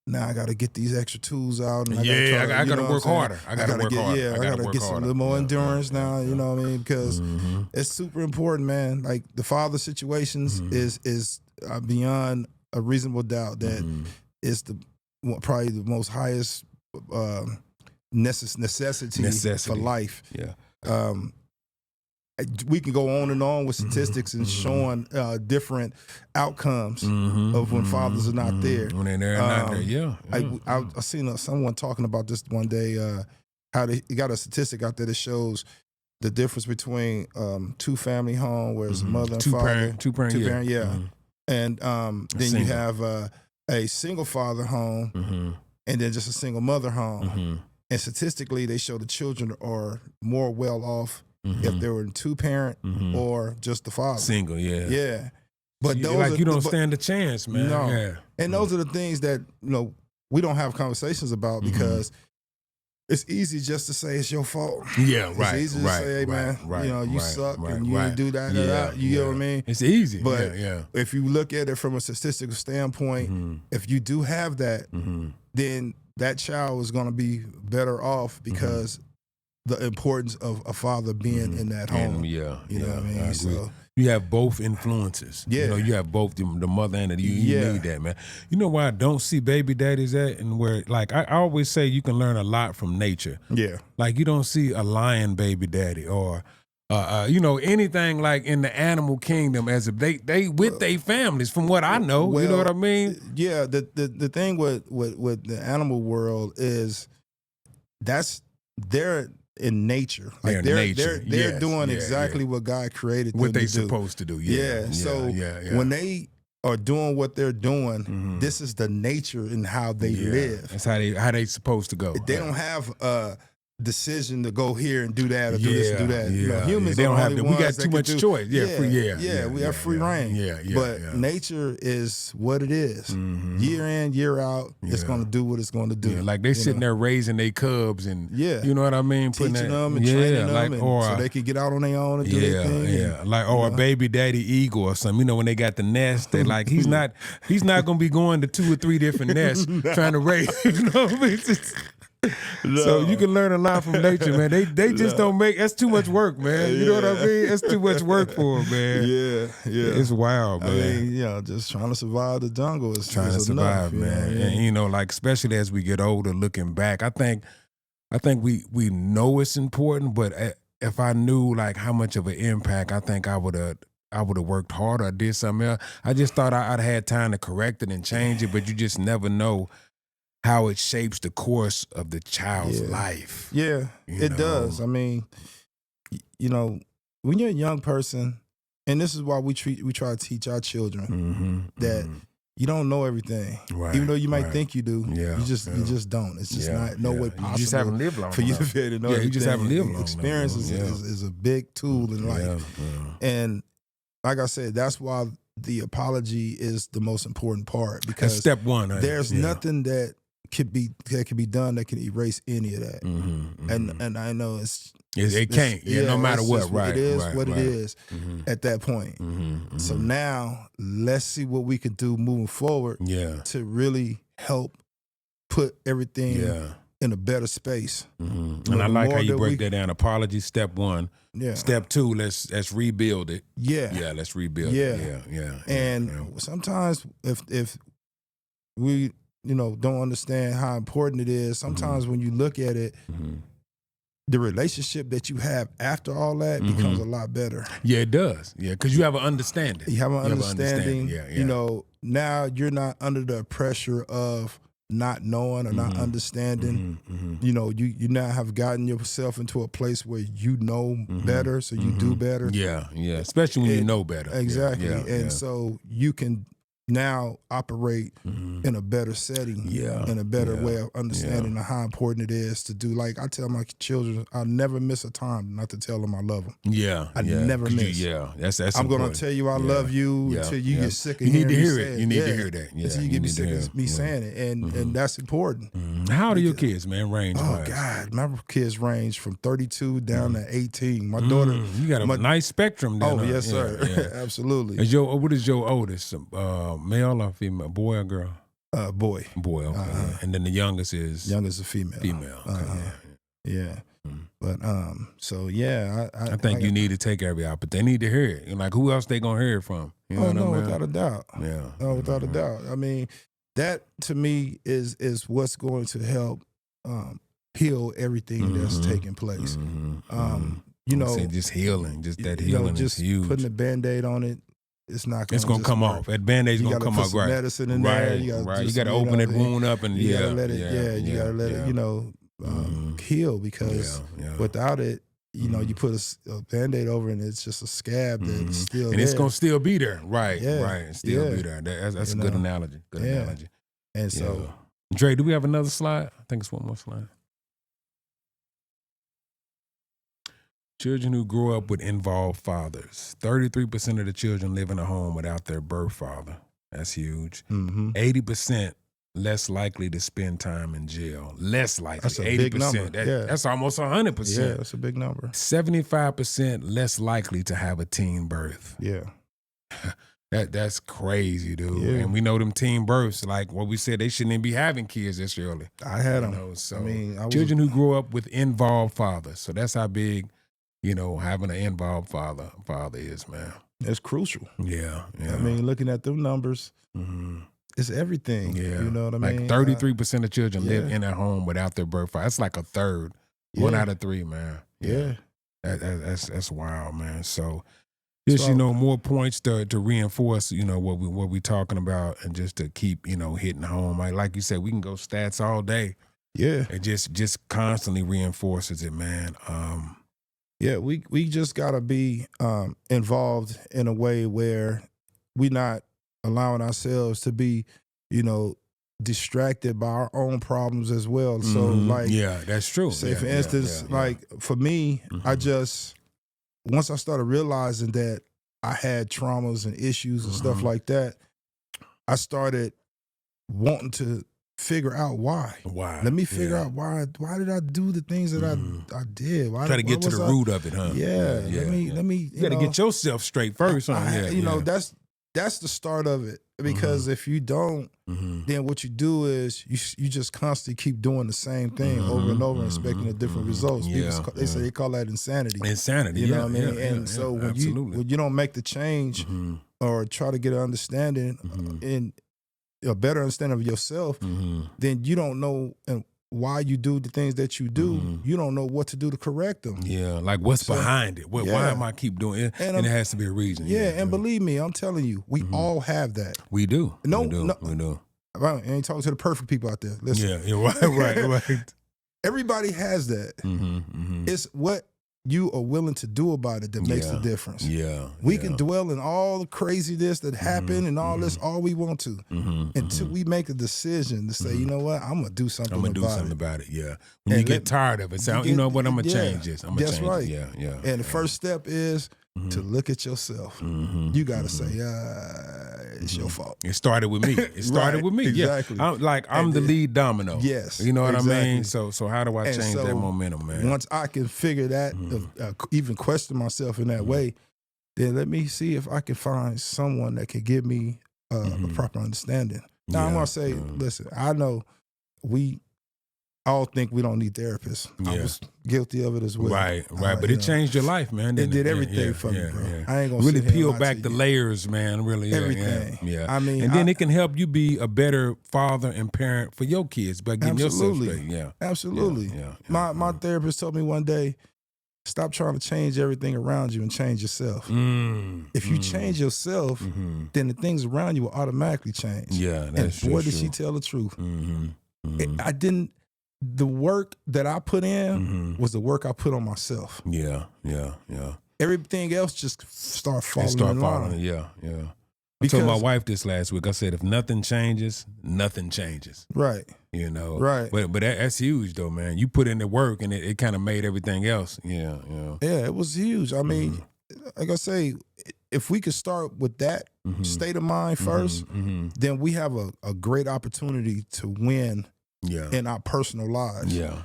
Now I got to get these extra tools out. And
I got to work harder. I got to work harder.
Yeah, I got to get some little more endurance now. You know what I mean? Because it's super important, man. Like the father situations is beyond a reasonable doubt that is probably the most highest necessity for life.
Yeah.
We can go on and on with statistics and showing different outcomes of when fathers are not there.
When they're not there, yeah.
I seen someone talking about this one day, how they got a statistic out there that shows the difference between two-family home where it's a mother and father. Two-parent, yeah. And then you have a single-father home and then just a single-mother home. And statistically, they show the children are more well-off if they were in two-parent or just the father.
Single, yeah.
Yeah. But
those like you don't stand a chance, man.
No.
Yeah.
And those are the things that, we don't have conversations about because it's easy just to say it's your fault.
Yeah, right.
It's easy to say, hey, man, you suck and you didn't do that. You know what I mean?
It's easy.
But if you look at it from a statistical standpoint, if you do have that, then that child is going to be better off because the importance of a father being in that home.
You know
what I mean? So
you have both influences.
Yeah.
You have both the mother and you need that, man. You know where I don't see baby daddies at, and where like I always say you can learn a lot from nature.
Yeah.
Like you don't see a lion baby daddy or anything like in the animal kingdom as if they with their families. From what I know,
well,
you know what I mean?
Yeah. The thing with the animal world is they're in nature. Like they're doing exactly what God created them
what they
to do.
supposed to do.
So when they are doing what they're doing, this is the nature and how they live.
That's how they supposed to go.
They don't have a decision to go here and do that or do this and do that. Humans
they don't
are
have we got too much choice.
We have free reign. But nature is what it is. Year in, year out, it's going to do what it's going to do.
Yeah, like they sitting there raising their cubs and you know what I mean,
teaching them and training them, so they can get out on their own and do their thing.
Like a baby daddy eagle or something. You know when they got the nest, they like he's not going to be going to 2 or 3 different nests trying to raise. You know what I mean? So you can learn a lot from nature, man. They just don't make that's too much work, man. You know what I mean? That's too much work for them, man.
Yeah.
It's wild, man.
I mean, just trying to survive the jungle is
trying to survive, man. And like especially as we get older, looking back, I think we know it's important, but if I knew like how much of an impact, I think I would have worked harder. I did something else. I just thought I'd had time to correct it and change it, but you just never know how it shapes the course of the child's life.
Yeah, it does. I mean, when you're a young person, and this is why we try to teach our children that you don't know everything, even though you might think you do.
Yeah,
you just don't. It's just not no way possible.
You just haven't lived long
for you to be able to know.
You just haven't lived long.
Experience is a big tool in life, and like I said, that's why the apology is the most important part because
that's step one.
There's nothing that can be done that can erase any of that. And I know
it can't. No matter what.
It is what it is at that point. So now let's see what we can do moving forward. To really help put everything in a better space.
And I like how you break that down. Apology, step one. Yeah. Step two, let's rebuild it. Let's rebuild it.
And sometimes if we don't understand how important it is. Sometimes when you look at it, the relationship that you have after all that becomes a lot better.
Yeah, it does. Yeah, because you have an understanding.
You have an understanding. Now you're not under the pressure of not knowing or not understanding. You now have gotten yourself into a place where you know better, so you do better.
Yeah. Especially when you know better.
Exactly. So you can now operate in a better setting, in a better way of understanding how important it is to do. Like I tell my children, I'll never miss a time not to tell them I love them. I never miss.
That's
I'm going to tell you I love you until you get sick of hearing me say it.
You need to hear that.
Until you get me sick of me saying it, and that's important.
How old are your kids, man? Range?
Oh God, my kids range from 32 down to 18. My daughter,
you got a nice spectrum. Then,
yes, sir, absolutely.
What is your oldest? Male or female? Boy or girl?
Boy.
Boy, okay. And then the youngest is?
Youngest is female.
Female, okay.
Yeah. But, so, yeah.
I think you need to take every out, but they need to hear it. And like, who else they going to hear it from? You know what I mean?
Without a doubt.
Yeah.
No, without a doubt. I mean, that, to me, is what's going to help heal everything that's taking place. You know.
Just healing, just that healing is huge.
Putting a Band-Aid on it. It's not.
It's gonna come off. That Band-Aid's gonna come off. Right.
Medicine in there. You
gotta open that wound up and
you gotta let it. You gotta let it. You know, heal because without it, you know, you put a Band-Aid over and it's just a scab that's still
and
there.
it's gonna still be there. Right.
Yeah.
Right. Still be there. That's a good analogy. Good analogy.
And so,
Dre, do we have another slide? I think it's one more slide. Children who grow up with involved fathers. 33% of the children live in a home without their birth father. That's huge. 80% less likely to spend time in jail. Less likely.
That's a
80%.
big number.
That's almost 100%.
Yeah, that's a big number.
75% less likely to have a teen birth.
Yeah.
That's crazy, dude.
Yeah.
And we know them teen births, like what we said, they shouldn't even be having kids this early.
I had them.
know, so
I mean,
children who grow up with involved fathers. So that's how big, you know, having an involved father is, man.
It's crucial.
Yeah.
I mean, looking at them numbers, it's everything.
Yeah.
You know what I mean?
Like 33% of children live in a home without their birth father. That's like a third. 1 out of 3, man.
Yeah.
That's wild, man. So just, you know, more points to reinforce, you know, what we talking about and just to keep, you know, hitting home. Like you said, we can go stats all day.
Yeah.
It just constantly reinforces it, man.
Yeah, we just gotta be involved in a way where we're not allowing ourselves to be, you know, distracted by our own problems as well. So like,
yeah, that's true.
Say for instance, like for me, I just once I started realizing that I had traumas and issues and stuff like that, I started wanting to figure out why. Let me figure out why did I do the things that I did?
Try to get to the root of it, huh?
Let me
you gotta get yourself straight first, huh?
You know, that's the start of it. Because if you don't, then what you do is you just constantly keep doing the same thing over and over and expecting a different results. They say they call that insanity. You know what I mean? And so when you don't make the change or try to get an understanding and a better understanding of yourself, then you don't know why you do the things that you do. You don't know what to do to correct them.
Yeah, like what's behind it? Why am I keep doing it? And it has to be a reason.
And believe me, I'm telling you, we all have that.
We do.
No,
we do.
I ain't talking to the perfect people out there. Listen.
Yeah, right.
Everybody has that. It's what you are willing to do about it that makes the difference. We can dwell in all the craziness that happened and all this all we want to until we make a decision to say, you know what, I'm gonna do something.
About it. Yeah. When you get tired of it, you know what, I'm gonna change this. I'm gonna change
right.
it. Yeah.
And the first step is to look at yourself. You gotta say, it's your fault.
It started with me. It started with me.
Exactly.
Yeah. I'm the lead domino.
Yes.
You know what I mean? So how do I change that momentum, man?
Once I can figure that, even question myself in that way, then let me see if I can find someone that can give me a proper understanding. Now, I'm going to say, listen, I know we all think we don't need therapists. I was guilty of it as well.
Right. But it changed your life, man.
It did everything for me, bro. I ain't gonna
really peel back the layers, man. Really,
everything.
Yeah.
I mean,
and then it can help you be a better father and parent for your kids by getting yourself straight. Yeah,
absolutely. My therapist told me one day, stop trying to change everything around you and change yourself. If you change yourself, then the things around you will automatically change.
Yeah, that's true.
And boy, did she tell the truth. The work that I put in was the work I put on myself.
Yeah.
Everything else just start falling in line.
Yeah. I told my wife this last week. I said, if nothing changes, nothing changes.
Right.
You know.
Right.
But that's huge though, man. You put in the work and it kind of made everything else. Yeah.
Yeah, it was huge. I mean, like I say, if we could start with that state of mind first, then we have a great opportunity to win in our personal lives.
Yeah.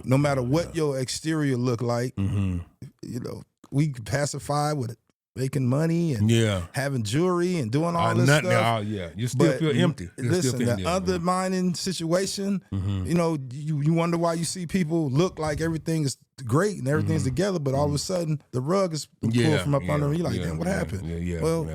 No matter what your exterior look like, you know, we can pacify with making money and having jewelry and doing all this stuff.
You still feel empty.
Listen, the undermining situation, you know, you wonder why you see people look like everything is great and everything's together, but all of a sudden the rug is pulled from up under them. You're like, damn, what happened?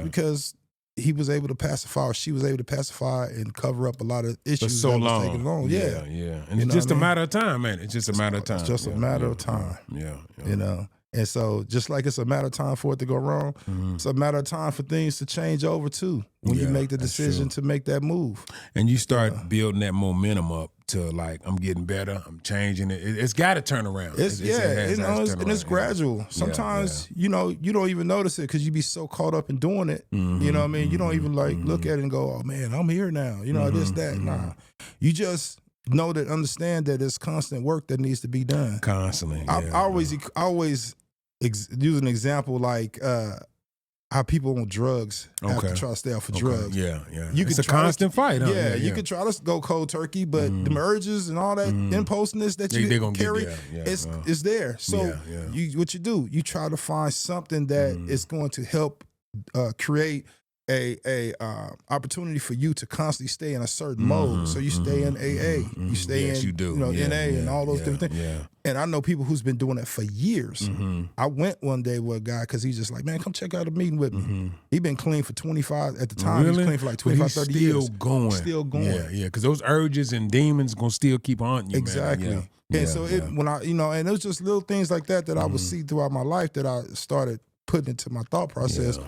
Because he was able to pacify, or she was able to pacify and cover up a lot of issues
for so
that
long.
was taking long. Yeah.
And it's just a matter of time, man. It's just a matter of time.
It's just a matter of time. You know. And so just like it's a matter of time for it to go wrong, it's a matter of time for things to change over too when you make the decision to make that move.
And you start building that momentum up to like, I'm getting better, I'm changing it. It's got to turn around.
It's gradual. Sometimes, you know, you don't even notice it because you be so caught up in doing it. You know what I mean? You don't even like look at it and go, oh man, I'm here now. You know, this, that. Nah. You just know that, understand that it's constant work that needs to be done.
Constantly.
I always use an example like how people on drugs have to try to stay off of drugs. It's a constant fight. Huh? You could try to go cold turkey, but the urges and all that impulsiveness that you carry, it's there. So what you do, you try to find something that is going to help create a opportunity for you to constantly stay in a certain mode. So you stay in AA, you stay in NA and all those different things. And I know people who's been doing that for years. I went one day with a guy because he's just like, man, come check out a meeting with me. He been clean for 25, at the time he was clean for like 25, 30 years. Still going.
Yeah, because those urges and demons gonna still keep haunting you,
exactly.
man.
And so when I, and it was just little things like that I would see throughout my life that I started putting into my thought process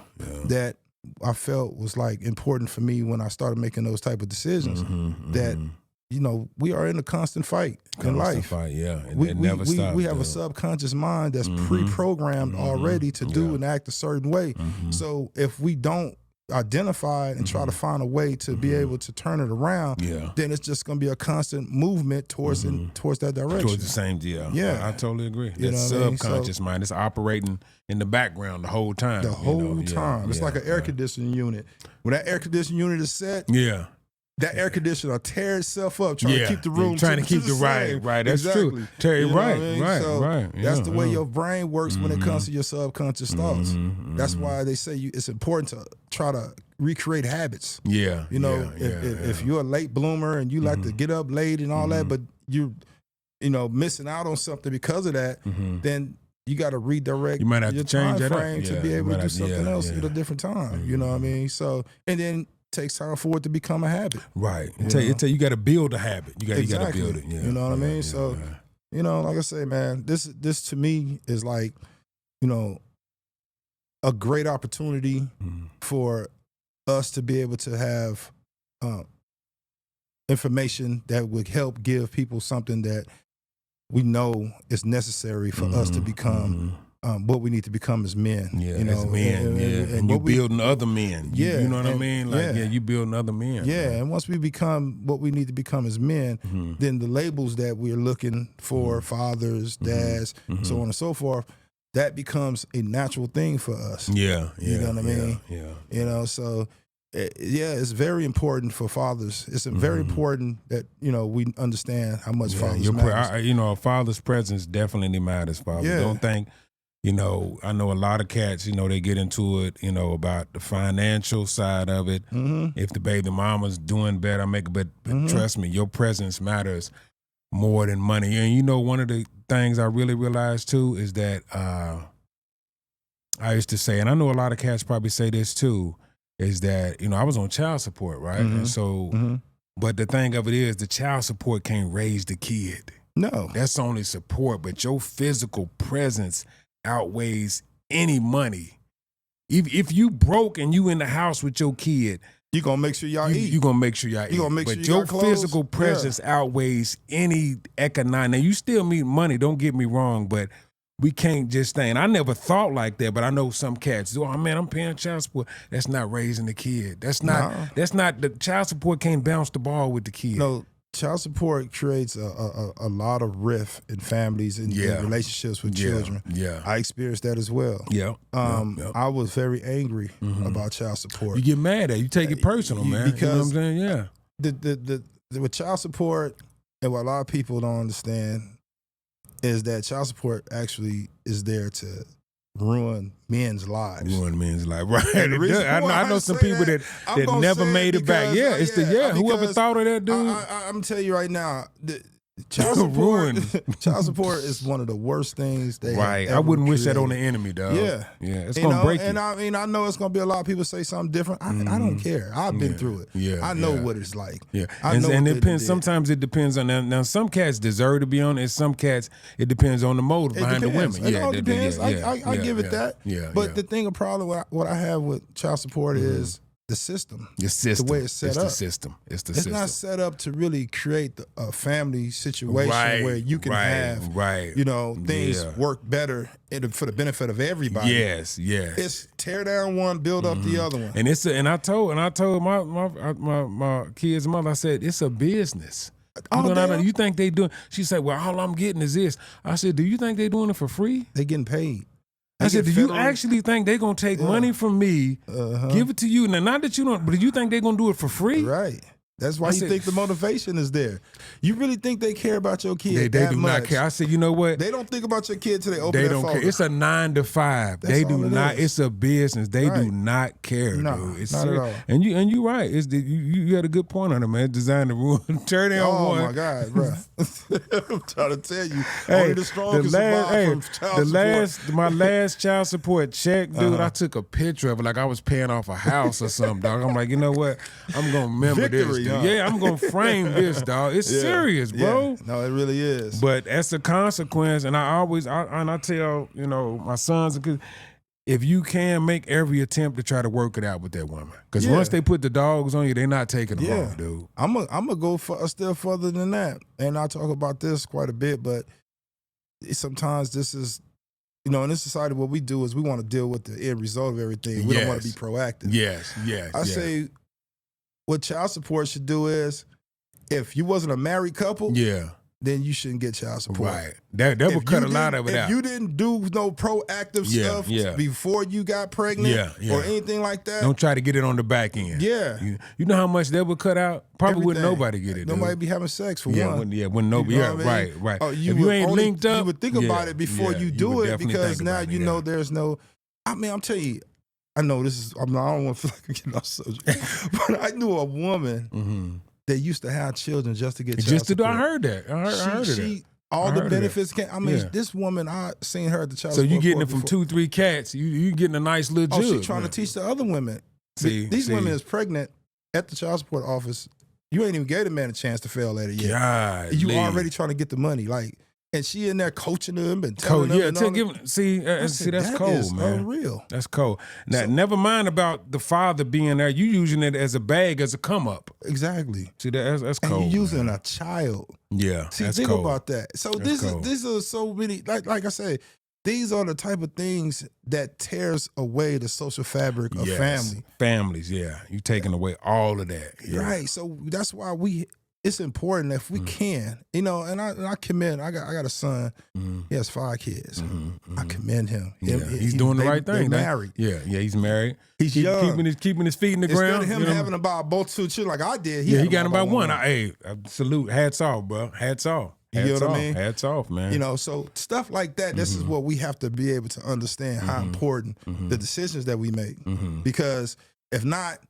that I felt was like important for me when I started making those type of decisions. That we are in a constant fight in life.
It never stops.
We have a subconscious mind that's pre-programmed already to do and act a certain way. So if we don't identify it and try to find a way to be able to turn it around, then it's just going to be a constant movement towards that direction.
Towards the same deal. Yeah, I totally agree. That subconscious mind is operating in the background the whole time.
The whole time. It's like an air conditioning unit. When that air conditioning unit is set, that air conditioner will tear itself up trying to keep the room
trying to keep the right. That's true. Right.
That's the way your brain works when it comes to your subconscious thoughts. That's why they say it's important to try to recreate habits. If you're a late bloomer and you like to get up late and all that, but you're missing out on something because of that, then you got to redirect.
You might have
your
to change
time
that
frame to be able to do something else at a different time. You know what I mean? So, and then takes time for it to become a habit.
Right. You got to build a habit. You got to build it.
You know what I mean? So, like I say, man, this to me is like, a great opportunity for us to be able to have information that would help give people something that we know is necessary for us to become what we need to become as men.
As men. And you building other men. You know what I mean? Like, you building other men.
And once we become what we need to become as men, then the labels that we're looking for, fathers, dads, so on and so forth, that becomes a natural thing for us. You know what I mean? So it's very important for fathers. It's very important that we understand how much fathers matter.
A father's presence definitely matters, father. Don't think. I know a lot of cats, they get into it, about the financial side of it. If the baby mama's doing better, but trust me, your presence matters more than money. And one of the things I really realized too is that I used to say, and I know a lot of cats probably say this too, is that, I was on child support, right? And so, but the thing of it is, the child support can't raise the kid.
No.
That's only support, but your physical presence outweighs any money. If you broke and you in the house with your kid,
you're going to make sure y'all eat.
You're going to make sure y'all eat.
Gonna make
but
sure you
your
got clothes.
Physical presence outweighs any economic. Now, you still need money, don't get me wrong, but we can't just think. And I never thought like that, but I know some cats. Oh man, I'm paying child support. That's not raising the kid. That's not.
No.
That's not. The child support can't bounce the ball with the kid.
No, child support creates a lot of rift in families and in relationships with children.
Yeah,
I experienced that as well.
Yeah.
I was very angry about child support.
You get mad at it. You take it personal, man.
Because
you know what I'm saying? Yeah.
The with child support, and what a lot of people don't understand is that child support actually is there to ruin men's lives.
Ruin men's life, right?
And the reason
I know some people that never made it back. Yeah, it's whoever thought of that, dude.
I'm telling you right now, child support is one of the worst things they
right.
have
I
ever
wouldn't wish that
created.
on the enemy, dog.
Yeah,
it's gonna break you.
And I mean, I know it's gonna be a lot of people say something different. I don't care. I've been through it.
Yeah,
I know what it's like.
Yeah,
I know
and
what
it
they
depends.
did.
Sometimes it depends on now. Some cats deserve to be on it. Some cats it depends on the motive behind the women.
It all depends. I give it that.
Yeah,
but the thing, a problem, what I have with child support is the system.
The
way it's set up.
The system. It's the
It's
system.
not set up to really create a family situation where you can have, things work better for the benefit of everybody.
Yes.
It's tear down one, build up the other one.
And I told my kid's mother, I said, it's a business. You think they doing? She said, well, all I'm getting is this. I said, do you think they doing it for free?
They getting paid.
I said, do you actually think they're going to take money from me, give it to you? Now, not that you don't, but do you think they're going to do it for free?
Right. That's why you think the motivation is there. You really think they care about your kid?
They do not care. I said, you know what?
They don't think about your kid till they open
They
that
don't
folder.
care. It's a 9 to 5.
That's
they
all
do
it
not.
is.
It's a business. They do not care, dude. It's
not at all.
And you're right. You had a good point on it, man. It's designed to ruin. Turn it on one.
Oh my God, bro! I'm trying to tell you, only the strong can survive from child support.
My last child support check, dude. I took a picture of it like I was paying off a house or something, dog. I'm like, you know what? I'm gonna remember this. Dude. Yeah, I'm gonna frame this, dog. It's serious, bro.
Yeah. No, it really is.
But that's a consequence, and I tell my sons, if you can, make every attempt to try to work it out with that woman, because once they put the dogs on you, they're not taking them off, dude.
I'm gonna go a step further than that, and I talk about this quite a bit. But sometimes this is, in this society, what we do is we want to deal with the end result of everything. We don't want to be proactive.
Yes.
I say what child support should do is, if you wasn't a married couple, then you shouldn't get child support.
Right. That would cut a lot of it out.
If you didn't do no proactive stuff before you got pregnant or anything like that.
Don't try to get it on the back end.
Yeah.
You know how much that would cut out? Probably wouldn't nobody get it.
Nobody be having sex for
one. When nobody.
You know what I mean?
Right.
Oh,
if you ain't linked up,
you would think about it before you do it, because now you know there's no. I mean, I'm telling you, I know this is. I don't want to feel like I'm getting off subject, but I knew a woman. They used to have children just to get child support.
I heard that. I heard that.
All the benefits came. I mean, this woman, I seen her at the child
support. So you getting it
before.
from 2-3 cats. You getting a nice little jug.
Oh, she's trying to teach the other women. These women is pregnant at the child support office. You ain't even gave the man a chance to fail at it yet.
God,
you already trying to get the money. And she in there coaching them and telling them.
That's cold, man.
Unreal.
That's cold. Now, never mind about the father being there. You using it as a bag, as a come up.
Exactly.
See, that's cold.
And you using a child.
Yeah,
see, think about that. So these are so many. Like I say, these are the type of things that tears away the social fabric of family.
Families, you taking away all of that. Yeah.
Right. So that's why it's important if we can, and I commend. I got a son. He has 5 kids. I commend him.
He's doing the right thing.
They're married.
Yeah, he's married.
He's young.
Keeping his feet in the ground.
Instead of him having about both 2 children like I did,
he got about one. I salute. Hats off, bro. Hats off.
You know what I mean?
Hats off, man.
So stuff like that. This is what we have to be able to understand how important the decisions that we make. Because if not,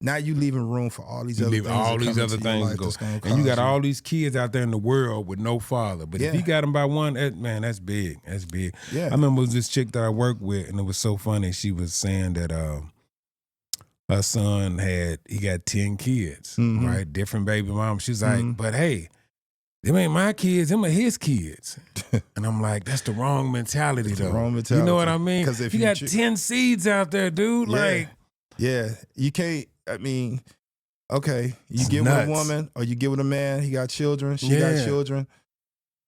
now you leaving room for all these other things.
All these other things go. And you got all these kids out there in the world with no father. But if you got them by one, that's big. That's big.
Yeah.
I remember this chick that I worked with, and it was so funny. She was saying that her son got 10 kids, right? Different baby moms. She's like, but hey, them ain't my kids, them are his kids. And I'm like, that's the wrong mentality, though.
Wrong mentality.
You know what I mean?
Because if
you got 10 seeds out there, dude,
you can't. I mean, okay, you get with a woman or you get with a man. He got children. She got children.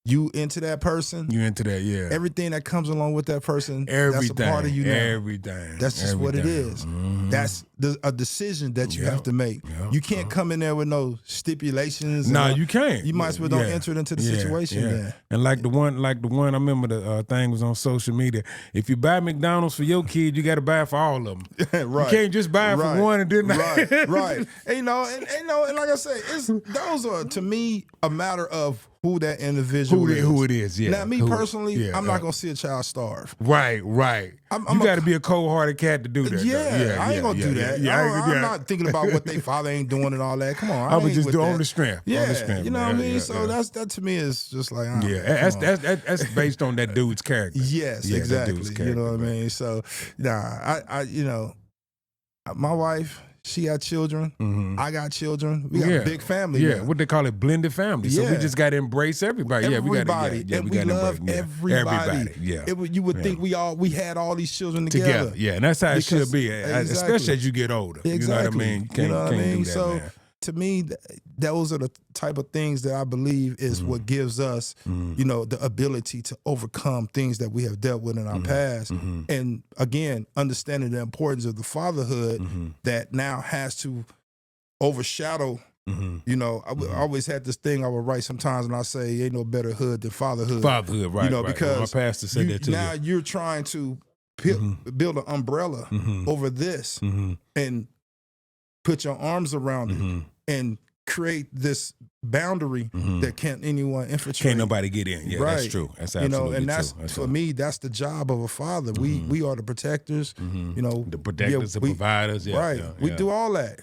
you into that person.
You into that, yeah.
Everything that comes along with that person,
Everything.
that's a part of you now.
Everything.
That's just what it is. That's a decision that you have to make. You can't come in there with no stipulations.
No, you can't.
You might as well don't enter into the situation then.
And like the one, I remember the thing was on social media. If you buy McDonald's for your kid, you got to buy it for all of them.
Right.
You can't just buy it for one and then
right. And, and like I say, those are to me a matter of who that individual is.
Who it is, yeah.
Now, me personally, I'm not going to see a child starve.
Right. You got to be a cold-hearted cat to do that.
Yeah, I ain't going to do that. I'm not thinking about what their father ain't doing and all that. Come on.
I would just do on the strength.
Yeah, you know what I mean? So that to me is just like,
that's based on that dude's character.
Yes, exactly. You know what I mean? So, my wife, she got children. I got children. We got a big family.
Yeah,
now.
What they call it, blended family. So we just got to embrace everybody.
Everybody.
We
love everybody.
Yeah.
You would think we had all these children together.
Yeah, and that's how it should be, especially as you get older.
Exactly.
You know what I mean? You can't do that,
so,
man.
To me, those are the type of things that I believe is what gives us, the ability to overcome things that we have dealt with in our past. And again, understanding the importance of the fatherhood that now has to overshadow. I always had this thing I would write sometimes, and I say, "Ain't no better hood than fatherhood."
Fatherhood, right?
Because
my pastor said that too.
Now you're trying to build an umbrella over this and put your arms around it. And create this boundary that can't anyone infiltrate.
Can't nobody get in. Yeah, that's true. That's absolutely
and that's
true.
for me, that's the job of a father. We are the protectors.
The protectors, the providers. Yeah,
right. We do all that.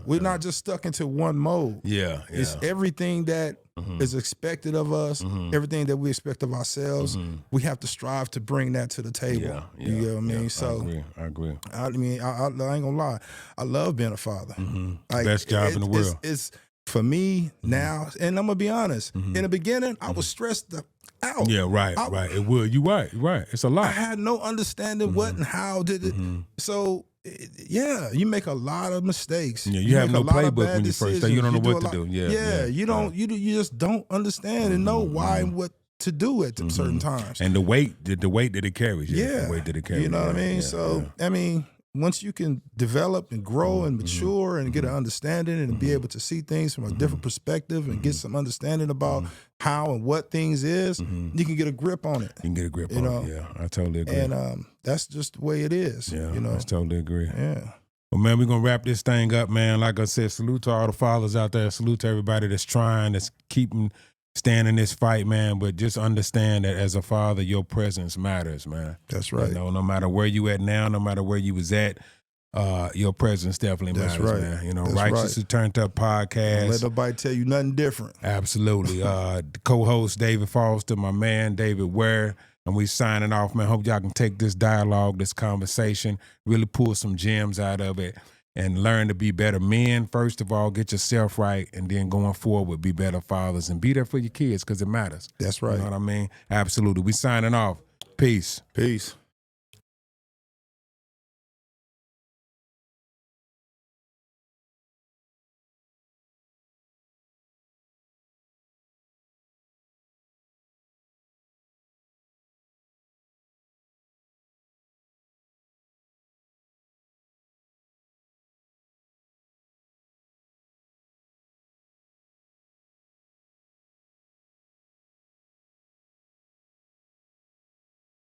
We're not just stuck into one mode. It's everything that is expected of us, everything that we expect of ourselves. We have to strive to bring that to the table. You know what I mean? So
I agree.
I ain't gonna lie. I love being a father. Like,
best job in the world.
It's for me now, and I'm gonna be honest. In the beginning, I was stressed out.
Yeah, right. It will. You right. It's a lot.
I had no understanding what and how did it. So you make a lot of mistakes.
Yeah, you have no playbook when you first start. You don't know what to do.
You don't. You just don't understand and know why and what to do at certain times.
And the weight that it carries. The weight that it carries.
You know what I mean? So I mean, once you can develop and grow and mature and get an understanding and be able to see things from a different perspective and get some understanding about how and what things is, you can get a grip on it.
You can get a grip on it. Yeah, I totally agree.
And that's just the way it is.
Yeah, I totally agree.
Yeah.
Well, man, we're going to wrap this thing up, man. Like I said, salute to all the fathers out there. Salute to everybody that's trying, that's keeping stand in this fight, man, but just understand that as a father, your presence matters, man.
That's right.
No matter where you at now, no matter where you was at, your presence definitely matters, man.
That's
Righteously Turnt Up podcast.
Don't let nobody tell you nothing different.
Absolutely. Co-host David Foster, my man David Ware, and we signing off, man. Hope y'all can take this dialogue, this conversation, really pull some gems out of it. And learn to be better men. First of all, get yourself right, and then going forward, be better fathers and be there for your kids because it matters.
That's right.
You know what I mean? Absolutely. We signing off. Peace.
Peace.